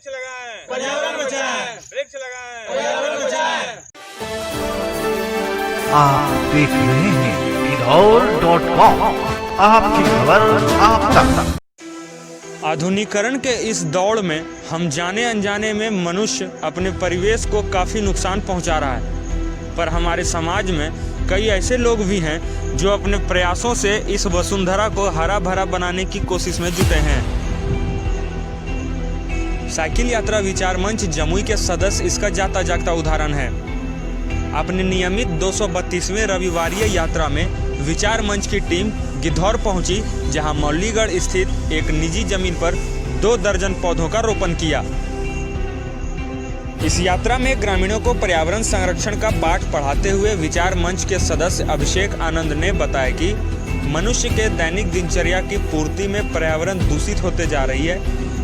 वृक्ष लगाएं, पर्यावरण बचाएं, वृक्ष लगाएं, पर्यावरण बचाएं। आप देख रहे हैं गिद्धौर.com, आपकी खबर आप तक। आधुनिकीकरण के इस दौड़ में हम जाने अनजाने में मनुष्य अपने परिवेश को काफ़ी नुकसान पहुंचा रहा है, पर हमारे समाज में कई ऐसे लोग भी हैं जो अपने प्रयासों से इस वसुंधरा को हरा भरा बनाने की कोशिश में जुटे हैं। साइकिल यात्रा विचार मंच जमुई के सदस्य इसका जाता जागता उदाहरण है। अपने नियमित 232वें रविवारीय यात्रा में विचार मंच की टीम गिद्धौर पहुंची, जहां मौलीगढ़ स्थित एक निजी जमीन पर 2 दर्जन पौधों का रोपण किया। इस यात्रा में ग्रामीणों को पर्यावरण संरक्षण का पाठ पढ़ाते हुए विचार मंच के सदस्य अभिषेक आनंद ने बताया कि मनुष्य के दैनिक दिनचर्या की पूर्ति में पर्यावरण दूषित होते जा रही है।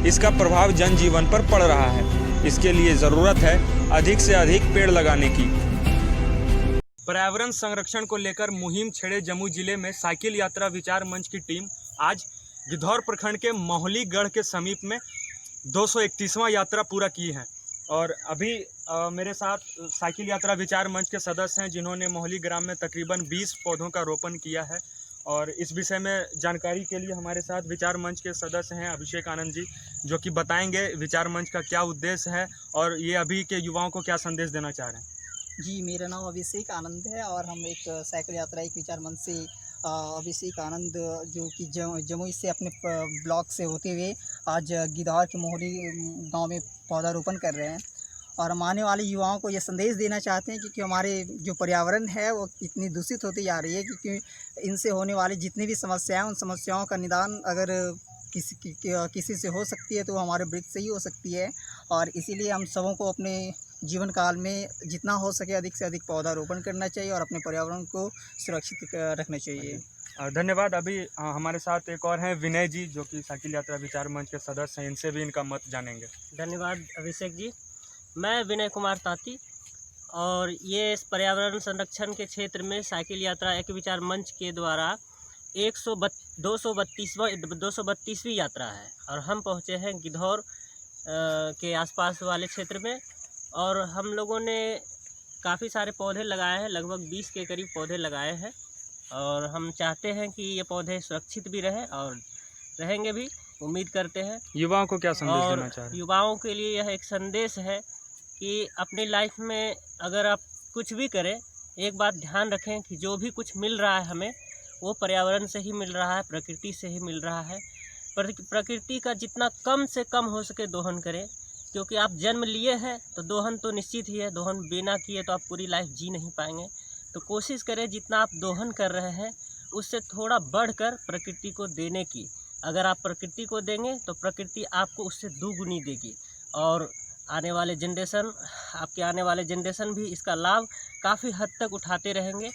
इसका प्रभाव जनजीवन पर पड़ रहा है। इसके लिए ज़रूरत है अधिक से अधिक पेड़ लगाने की। पर्यावरण संरक्षण को लेकर मुहिम छेड़े जमुई जिले में साइकिल यात्रा विचार मंच की टीम आज गिद्धौर प्रखंड के मौलीगढ़ के समीप में 231वां यात्रा पूरा की है। और अभी मेरे साथ साइकिल यात्रा विचार मंच के सदस्य हैं, जिन्होंने मौली ग्राम में तकरीबन 20 पौधों का रोपण किया है। और इस विषय में जानकारी के लिए हमारे साथ विचार मंच के सदस्य हैं अभिषेक आनंद जी, जो कि बताएंगे विचार मंच का क्या उद्देश्य है और ये अभी के युवाओं को क्या संदेश देना चाह रहे हैं। जी, मेरा नाम अभिषेक आनंद है और हम एक साइकिल यात्रा एक विचार मंच से अभिषेक आनंद जो कि जमुई से अपने ब्लॉक से होते हुए आज गिद्धौर के मोहरी गांव में पौधारोपण कर रहे हैं। और हम आने वाले युवाओं को ये संदेश देना चाहते हैं क्योंकि हमारे जो पर्यावरण है वो इतनी दूषित होती जा रही है, क्योंकि इनसे होने वाली जितनी भी समस्याएं, उन समस्याओं का निदान अगर किसी से हो सकती है तो हमारे वृक्ष से ही हो सकती है। और इसीलिए हम सबों को अपने जीवन काल में जितना हो सके अधिक से अधिक पौधारोपण करना चाहिए और अपने पर्यावरण को सुरक्षित रखना चाहिए। धन्यवाद। अभी हमारे साथ एक और हैं विनय जी, जो कि साइकिल यात्रा विचार मंच के सदस्य हैं, इनसे भी इनका मत जानेंगे। धन्यवाद अभिषेक जी। मैं विनय कुमार ताती और ये इस पर्यावरण संरक्षण के क्षेत्र में साइकिल यात्रा एक विचार मंच के द्वारा 232वीं यात्रा है और हम पहुँचे हैं गिद्धौर के आसपास वाले क्षेत्र में। और हम लोगों ने काफ़ी सारे पौधे लगाए हैं, लगभग 20 के करीब पौधे लगाए हैं। और हम चाहते हैं कि ये पौधे सुरक्षित भी रहें और रहेंगे भी, उम्मीद करते हैं। युवाओं को क्या संदेश देना चाह रहे हैं? युवाओं के लिए यह एक संदेश है कि अपनी लाइफ में अगर आप कुछ भी करें, एक बात ध्यान रखें कि जो भी कुछ मिल रहा है हमें, वो पर्यावरण से ही मिल रहा है, प्रकृति से ही मिल रहा है। प्रकृति का जितना कम से कम हो सके दोहन करें, क्योंकि आप जन्म लिए हैं तो दोहन तो निश्चित ही है। दोहन बिना किए तो आप पूरी लाइफ जी नहीं पाएंगे। तो कोशिश करें जितना आप दोहन कर रहे हैं उससे थोड़ा बढ़कर प्रकृति को देने की। अगर आप प्रकृति को देंगे तो प्रकृति आपको उससे दुगुनी देगी। और आने वाले जनरेशन भी इसका लाभ काफ़ी हद तक उठाते रहेंगे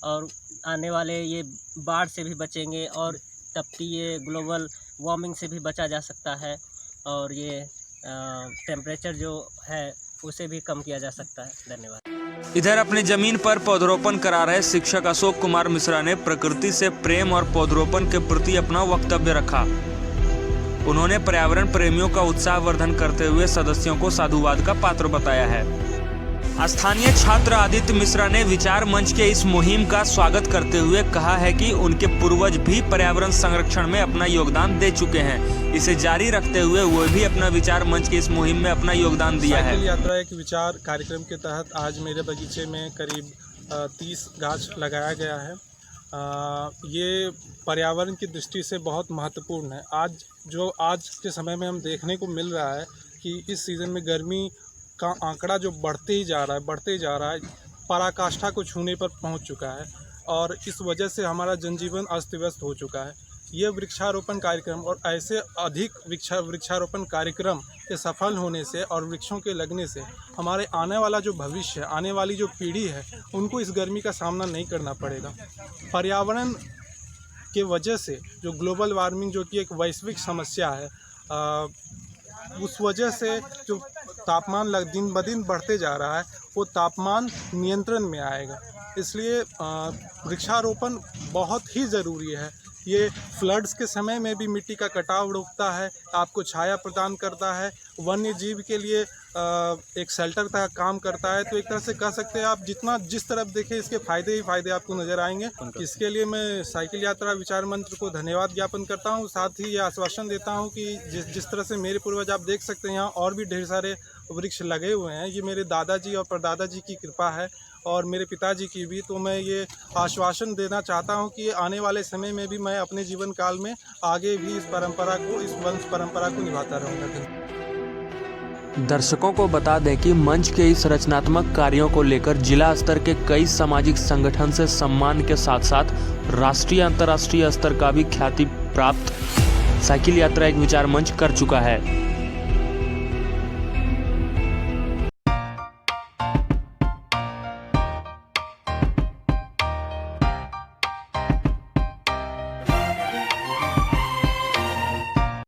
और आने वाले ये बाढ़ से भी बचेंगे और तपती ये ग्लोबल वार्मिंग से भी बचा जा सकता है और ये टेम्परेचर जो है उसे भी कम किया जा सकता है। धन्यवाद। इधर अपने जमीन पर पौधरोपण करा रहे शिक्षक अशोक कुमार मिश्रा ने प्रकृति से प्रेम और पौधरोपण के प्रति अपना वक्तव्य रखा। उन्होंने पर्यावरण प्रेमियों का उत्साहवर्धन करते हुए सदस्यों को साधुवाद का पात्र बताया है। स्थानीय छात्र आदित्य मिश्रा ने विचार मंच के इस मुहिम का स्वागत करते हुए कहा है कि उनके पूर्वज भी पर्यावरण संरक्षण में अपना योगदान दे चुके हैं। इसे जारी रखते हुए वो भी अपना विचार मंच की इस मुहिम में अपना योगदान दिया है। साइकिल यात्रा एक विचार कार्यक्रम के तहत आज मेरे बगीचे में करीब 30 गाछ लगाया गया है। ये पर्यावरण की दृष्टि से बहुत महत्वपूर्ण है। आज के समय में हम देखने को मिल रहा है कि इस सीज़न में गर्मी का आंकड़ा जो बढ़ते ही जा रहा है, पराकाष्ठा को छूने पर पहुंच चुका है और इस वजह से हमारा जनजीवन अस्त व्यस्त हो चुका है। ये वृक्षारोपण कार्यक्रम और ऐसे अधिक वृक्षारोपण कार्यक्रम के सफल होने से और वृक्षों के लगने से हमारे आने वाला जो भविष्य है, आने वाली जो पीढ़ी है, उनको इस गर्मी का सामना नहीं करना पड़ेगा। पर्यावरण के वजह से जो ग्लोबल वार्मिंग जो कि एक वैश्विक समस्या है, उस वजह से जो तापमान दिन ब दिन बढ़ते जा रहा है, वो तापमान नियंत्रण में आएगा। इसलिए वृक्षारोपण बहुत ही ज़रूरी है। ये फ्लड्स के समय में भी मिट्टी का कटाव रोकता है, आपको छाया प्रदान करता है वन्य जीव के लिए एक शेल्टर का काम करता है। तो एक तरह से कह सकते हैं आप जितना जिस तरफ देखें इसके फ़ायदे ही फ़ायदे आपको नज़र आएंगे। इसके लिए मैं साइकिल यात्रा विचार मंच को धन्यवाद ज्ञापन करता हूँ। साथ ही ये आश्वासन देता हूँ कि जिस तरह से मेरे पूर्वज आप देख सकते हैं यहाँ और भी ढेर सारे वृक्ष लगे हुए हैं। ये मेरे दादाजी और परदादाजी की कृपा है और मेरे पिताजी की भी। तो मैं ये आश्वासन देना चाहता हूँ कि आने वाले समय में भी मैं अपने जीवन काल में आगे भी इस परंपरा को, इस वंश परंपरा को निभाता रहूँगा। दर्शकों को बता दें कि मंच के इस रचनात्मक कार्यों को लेकर जिला स्तर के कई सामाजिक संगठन से सम्मान के साथ साथ राष्ट्रीय अंतर्राष्ट्रीय स्तर का भी ख्याति प्राप्त साइकिल यात्रा एक विचार मंच कर चुका है।